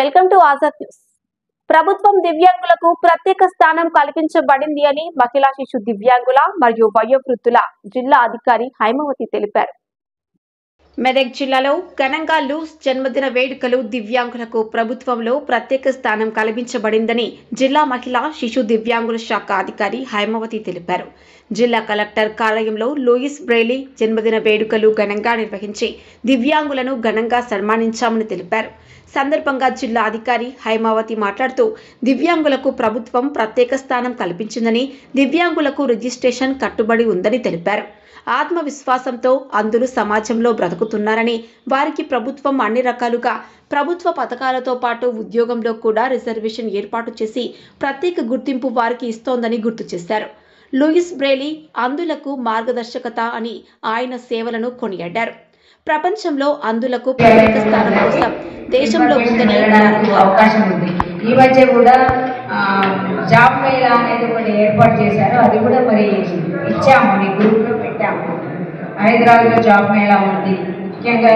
Welcome to Azad news. ప్రభుత్వం దివ్యాంగులకు ప్రత్యేక స్థానం కల్పించబడింది అని మహిళా శిశు దివ్యాంగుల మరియు వయోవృద్ధుల జిల్లా అధికారి హైమవతి తెలిపారు. మెదక్ జిల్లాలో ఘనంగా లూస్ జన్మదిన వేడుకలు దివ్యాంగులకు ప్రభుత్వంలో ప్రత్యేక స్థానం కల్పించబడిందని జిల్లా మహిళా శిశు దివ్యాంగుల శాఖ అధికారి హైమవతి తెలిపారు. జిల్లా కలెక్టర్ కార్యాలయంలో లూయిస్ బ్రెయిలీ జన్మదిన వేడుకలు ఘనంగా నిర్వహించి దివ్యాంగులను ఘనంగా సన్మానించామని తెలిపారు. సందర్భంగా జిల్లా అధికారి హైమావతి మాట్లాడుతూ దివ్యాంగులకు ప్రభుత్వం ప్రత్యేక స్థానం కల్పించిందని, దివ్యాంగులకు రిజిస్ట్రేషన్ కట్టుబడి ఉందని తెలిపారు. ఆత్మవిశ్వాసంతో అందరూ సమాజంలో బ్రతుకుతున్నారని, వారికి ప్రభుత్వం అన్ని రకాలుగా ప్రభుత్వ పథకాలతో పాటు ఉద్యోగంలో కూడా రిజర్వేషన్ ఏర్పాటు చేసి ప్రత్యేక గుర్తింపు వారికి ఇస్తోందని గుర్తు చేశారు. లూయిస్ బ్రెయిలీ అంధులకు మార్గదర్శకత అని ఆయన సేవలను కొనియాడారు. ప్రపంచంలో అంధులకు ప్రత్యేక స్థానం కోసం దేశంలో ఉందని అవకాశం ఉంది. ఈ మధ్య కూడా జాబ్ మేళా అనేది ఒకటి ఏర్పాటు చేశారు. అది కూడా మరి ఇచ్చాము, మీ గ్రూప్లో పెట్టాము. హైదరాబాద్లో జాబ్ మేళా ఉంది. ముఖ్యంగా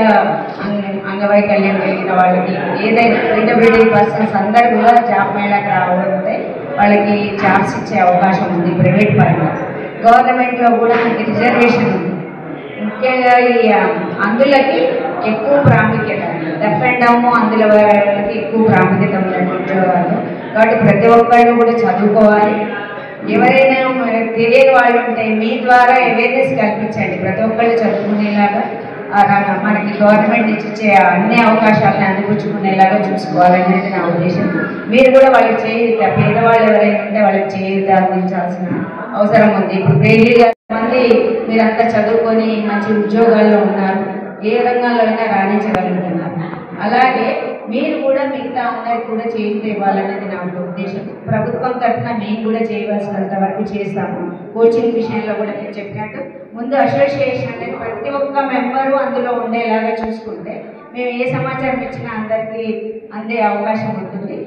అంగవైకల్యం కలిగిన వాళ్ళకి, ఏదైనా డిజబిలిటీ పర్సన్స్ అందరూ కూడా జాబ్ మేళాకి రావాలంటే వాళ్ళకి జాబ్స్ ఇచ్చే అవకాశం ఉంది. ప్రైవేట్ పరంగా గవర్నమెంట్లో కూడా మనకి రిజర్వేషన్ ఉంది. ముఖ్యంగా ఈ అందులకి ఎక్కువ ప్రాముఖ్యత, డెఫ్ అండ్ డమ్ అందుల వాళ్ళకి ఎక్కువ ప్రాముఖ్యత ఉన్నటువంటి వాళ్ళు. కాబట్టి ప్రతి ఒక్కళ్ళు కూడా చదువుకోవాలి. ఎవరైనా తెలియని వాళ్ళు ఉంటే మీ ద్వారా అవేర్నెస్ కల్పించండి. ప్రతి ఒక్కళ్ళు చదువుకునేలాగా మనకి గవర్నమెంట్ ఇచ్చే అన్ని అవకాశాలను అందిపుచ్చుకునేలాగా చూసుకోవాలనేది నా ఉద్దేశం. మీరు కూడా వాళ్ళకి చేయూత, పేదవాళ్ళు ఎవరైనా ఉంటే వాళ్ళకి చేయూత అందించాల్సిన అవసరం ఉంది. ఇప్పుడు డైలీ మంది మీరంతా చదువుకొని మంచి ఉద్యోగాల్లో ఉన్నారు, ఏ రంగంలో అయినా రాణించగలుగుతున్నారు. అలాగే మీరు కూడా మిగతా అందరికి కూడా చేయూత ఇవ్వాలనేది నా ఉద్దేశం. ప్రభుత్వం తరఫున మేము కూడా చేయవలసినంత వరకు చేస్తాము. కోచింగ్ విషయంలో కూడా నేను చెప్పినట్టు ముందు అసోసియేషన్ అంటే ప్రతి ఒక్క మెంబరు అందులో ఉండేలాగా చూసుకుంటే మేము ఏ సమాచారం ఇచ్చినా అందరికీ అందే అవకాశం ఉంటుంది.